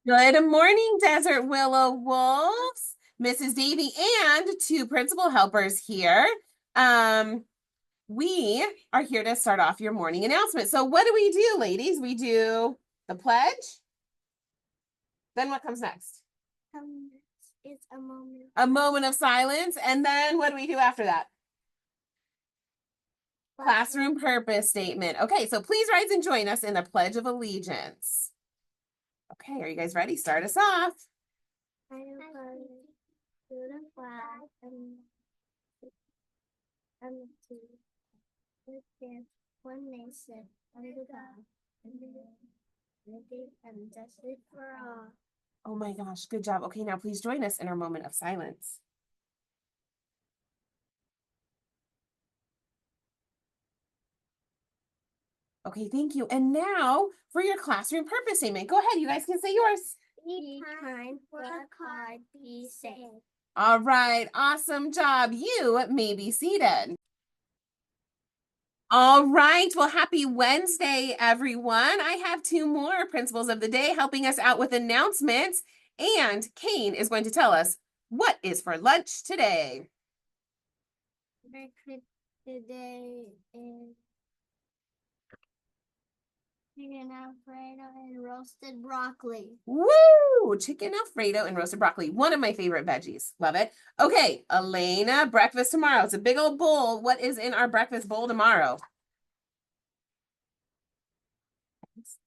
Good morning, Desert Willow Wolves. Mrs. Davy and two principal helpers here. Um, we are here to start off your morning announcement. So what do we do, ladies? We do the pledge. Then what comes next? It's a moment. A moment of silence. And then what do we do after that? Classroom purpose statement. Okay, so please rise and join us in the Pledge of Allegiance. Okay, are you guys ready? Start us off. I am to the flag and to with one nation under God, liberty and justice for all. Oh my gosh, good job. Okay, now please join us in our moment of silence. Okay, thank you. And now for your classroom purpose statement. Go ahead, you guys can say yours. Be kind, work hard, be safe. All right, awesome job. You may be seated. All right, well, happy Wednesday, everyone. I have two more principals of the day helping us out with announcements, and Kane is going to tell us what is for lunch today. Breakfast today is chicken Alfredo and roasted broccoli. Woo! Chicken Alfredo and roasted broccoli. One of my favorite veggies. Love it. Okay, Elena, breakfast tomorrow. It's a big old bowl. What is in our breakfast bowl tomorrow?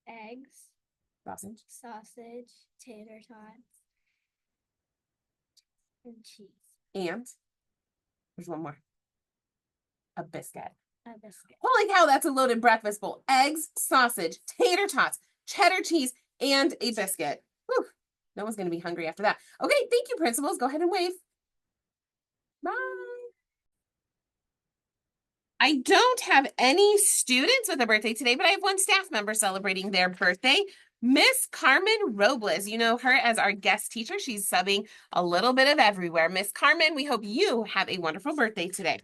Eggs, sausage, tater tots, and cheese. And there's one more. A biscuit. A biscuit. Holy cow, that's a loaded breakfast bowl. Eggs, sausage, tater tots, cheddar cheese, and a biscuit. Whew. No one's going to be hungry after that. Okay, thank you, principals. Go ahead and wave. Bye. I don't have any students with a birthday today, but I have one staff member celebrating their birthday. Miss Carmen Robles. You know her as our guest teacher. She's subbing a little bit of everywhere. Miss Carmen, we hope you have a wonderful birthday today.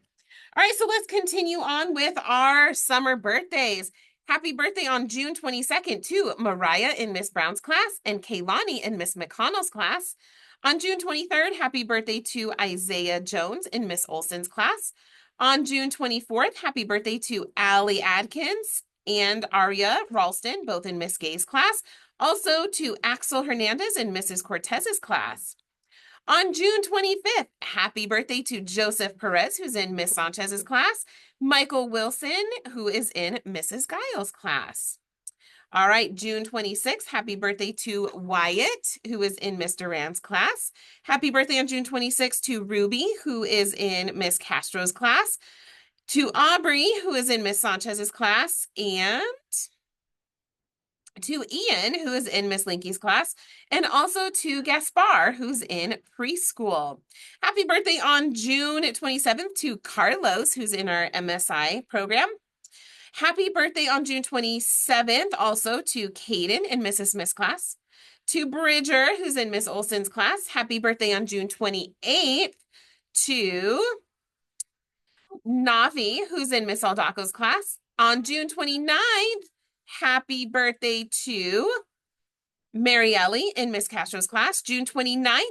All right, so let's continue on with our summer birthdays. Happy birthday on June 22nd to Mariah in Miss Brown's class and Kaylani in Miss McConnell's class. On June 23rd, happy birthday to Isaiah Jones in Miss Olson's class. On June 24th, happy birthday to Allie Adkins and Aria Ralston, both in Miss Gay's class. Also to Axel Hernandez in Mrs. Cortez's class. On June 25th, happy birthday to Joseph Perez, who's in Miss Sanchez's class, Michael Wilson, who is in Mrs. Giles' class. All right, June 26th, happy birthday to Wyatt, who is in Miss Duran's class. Happy birthday on June 26th to Ruby, who is in Miss Castro's class. To Aubrey, who is in Miss Sanchez's class, and to Ian, who is in Miss Linky's class, and also to Gaspar, who's in preschool. Happy birthday on June 27th to Carlos, who's in our MSI program. Happy birthday on June 27th also to Caden in Mrs. Smith's class. To Bridger, who's in Miss Olson's class. Happy birthday on June 28th to Navi, who's in Miss Aldaco's class. On June 29th, happy birthday to Marielle in Miss Castro's class. June 29th,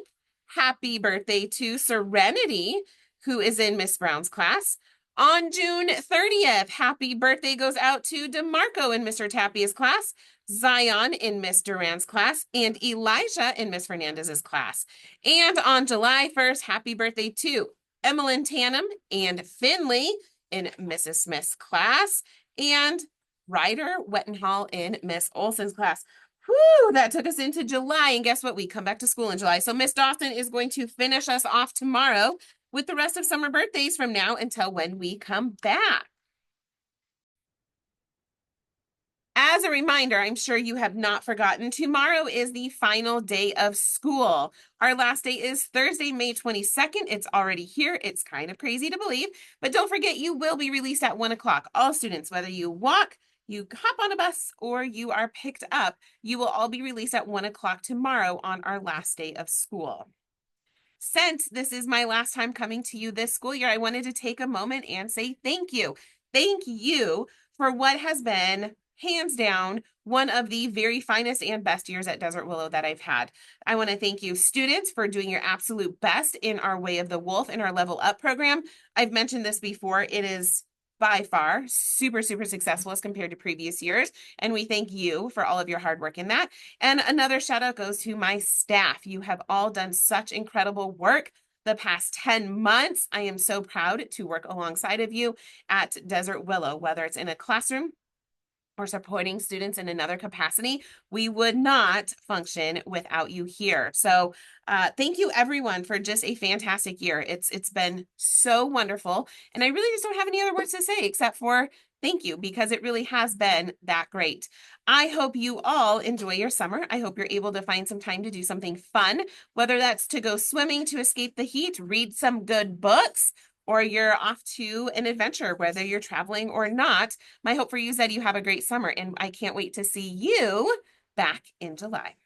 happy birthday to Serenity, who is in Miss Brown's class. On June 30th, happy birthday goes out to DeMarco in Mr. Tapia's class, Zion in Miss Duran's class, and Elijah in Miss Fernandez's class. And on July 1st, happy birthday to Emmeline Tannum and Finley in Mrs. Smith's class, and Ryder Wettenhall in Miss Olson's class. Whew, that took us into July, and guess what? We come back to school in July. So Miss Dawson is going to finish us off tomorrow with the rest of summer birthdays from now until when we come back. As a reminder, I'm sure you have not forgotten, tomorrow is the final day of school. Our last day is Thursday, May 22nd. It's already here. It's kind of crazy to believe, but don't forget you will be released at 1 o'clock. All students, whether you walk, you hop on a bus, or you are picked up, you will all be released at 1 o'clock tomorrow on our last day of school. Since this is my last time coming to you this school year, I wanted to take a moment and say thank you. Thank you for what has been hands down, one of the very finest and best years at Desert Willow that I've had. I want to thank you, students, for doing your absolute best in our Way of the Wolf in our Level Up program. I've mentioned this before. It is by far super, super successful as compared to previous years. And we thank you for all of your hard work in that. And another shout out goes to my staff. You have all done such incredible work the past 10 months. I am so proud to work alongside of you at Desert Willow, whether it's in a classroom or supporting students in another capacity. We would not function without you here. So thank you everyone for just a fantastic year. It's been so wonderful. And I really just don't have any other words to say except for thank you, because it really has been that great. I hope you all enjoy your summer. I hope you're able to find some time to do something fun, whether that's to go swimming to escape the heat, read some good books, or you're off to an adventure, whether you're traveling or not. My hope for you is that you have a great summer, and I can't wait to see you back in July.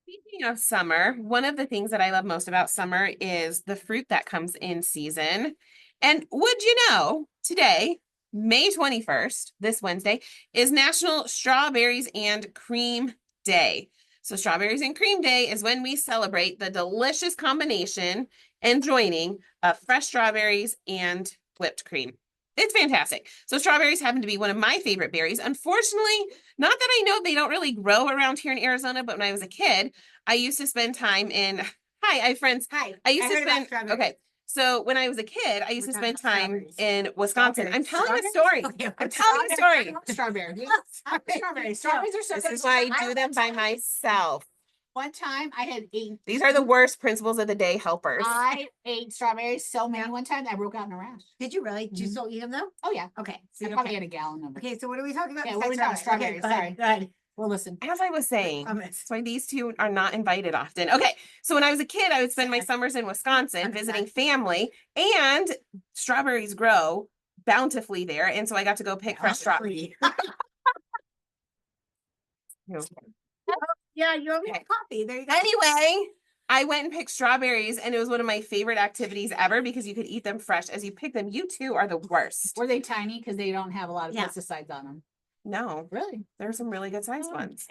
Speaking of summer, one of the things that I love most about summer is the fruit that comes in season. And would you know, today, May 21st, this Wednesday, is National Strawberries and Cream Day. So Strawberries and Cream Day is when we celebrate the delicious combination and joining of fresh strawberries and whipped cream. It's fantastic. So strawberries happen to be one of my favorite berries. Unfortunately, not that I know they don't really grow around here in Arizona, but when I was a kid, I used to spend time in, hi, I have friends. Hi. I used to spend, okay. So when I was a kid, I used to spend time in Wisconsin. I'm telling a story. Okay, I'm telling a story. Strawberries. Strawberries. Strawberries are so good. This is why I do them by myself. One time I had eaten. These are the worst principles of the day helpers. I ate strawberries so many one time that I broke out in a rash. Did you really? Did you still eat them though? Oh yeah. Okay. I probably had a gallon of them. Okay, so what are we talking about? Yeah, besides what are we talking strawberries? strawberries, Okay, go ahead. Well, listen. As I was saying, Um, that's why these two are not invited often. Okay, so when I was a kid, I would spend my summers in Wisconsin Okay. visiting family, and strawberries grow bountifully there, and so I got to go pick fresh strawberries. Yeah, you owe me Okay. coffee. There you go. Anyway, I went and picked strawberries, and it was one of my favorite activities ever because you could eat them fresh as you pick them. You two are the worst. Were they tiny? Because they don't have a lot of Yeah. pesticides on them. No, Really? there are some really good sized Oh, ones.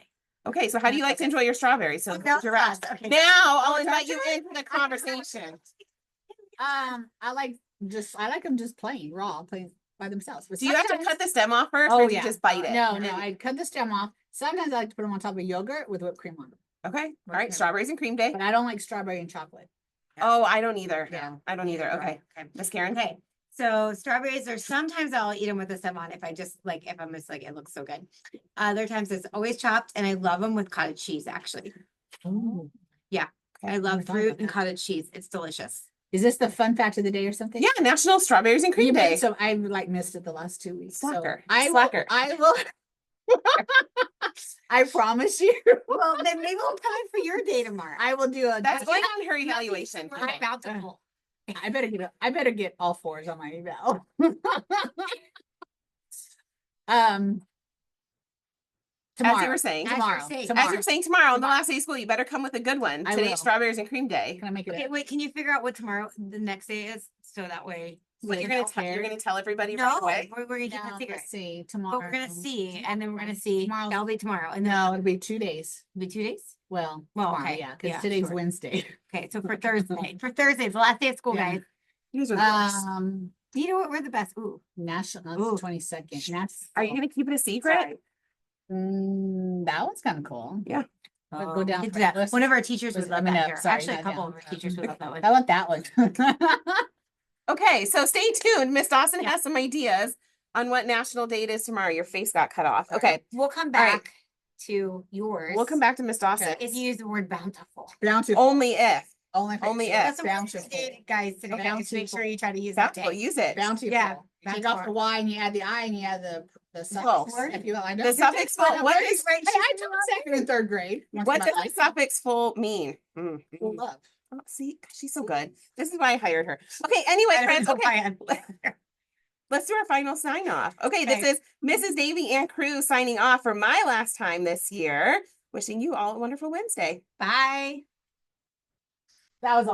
Okay, so how do you like to enjoy your strawberries? So That was you're right. fast. Okay. Now I'll invite you into the conversation. I like them just plain raw, plain by themselves. But Do you have to sometimes- cut the stem off first, Oh, or do you yeah. just bite it? No, And no. then- I cut the stem off. Sometimes I like to put them on top of yogurt with whipped cream on them. Okay, all right, Okay. strawberries and cream day. But I don't like strawberry and chocolate. Oh, I don't either. Yeah. I don't either. Okay, Miss Karen. Okay, so strawberries are sometimes I'll eat them with the stem on if I just like if I'm just like it looks so good. Other times it's always chopped, and I love them with cottage cheese. Actually, I love never thought fruit about and that. cottage cheese. It's delicious. Is this the fun fact of the day or something? Yeah, National Strawberries and Cream Day. So I like missed it the last 2 weeks. Slacker. So Slacker. I will. I promise you. Well, then maybe we'll come in for your day tomorrow. I will do a. That's going on her evaluation. We're Okay. bountiful. I better get all fours on my eval. Tomorrow. As you were saying, As you're tomorrow. saying. as you were saying tomorrow on the last day of school, you better come with a good one. I Today's will. Strawberries and Cream Day. Can I make it? Okay, wait. Can you figure out what tomorrow the next day is so that way? What, Wait, you're gonna tell everybody right No, away? we're gonna keep No, it secret. let's see. But Tomorrow. we're gonna see, and then we're gonna see. Tomorrow's- That'll be tomorrow, and then No, it'll be 2 days. it'll be 2 days. Well, Well, tomorrow, okay. yeah, because Yeah, today's sure. Wednesday. Okay, so for Thursday, the last day of school, Yeah. guys. These are the worst. You know what? We're the best. Ooh, National, Ooh. that's 22nd. That's Are you gonna keep it a secret? sorry. that one's kind of cool. Yeah. But go down. It's for- that- let's- One of our teachers would let's- love let me that know. here. Sorry, Actually, a not couple down. of our teachers would love that one. I want that one. Okay, so stay tuned. Miss Dawson Yeah. has some ideas on what national day it is tomorrow. Your face got cut off. Okay, We'll come All right. back to yours. we'll come back to Miss Dawson. If you use the word bountiful. Bountiful. Only if. Only only if. if. That's what we're Bountiful. saying, guys, today. Just make Bountiful. sure you try to use that Bountiful, day. use it. Bountiful. Yeah, Take off bountiful. the Y and you add the I and you add the Full. suffix. If you want, I know. The suffix full, what is, Hey, I took second and third grade. once what in my does the life. suffix full mean? Full love. Oh, see, she's so good. This is why I hired her. Okay, anyway, friends, okay. Let's do our final sign off. Okay, this Okay. is Mrs. Davy and crew signing off for my last time this year. Wishing you all a wonderful Wednesday. Bye. That was all.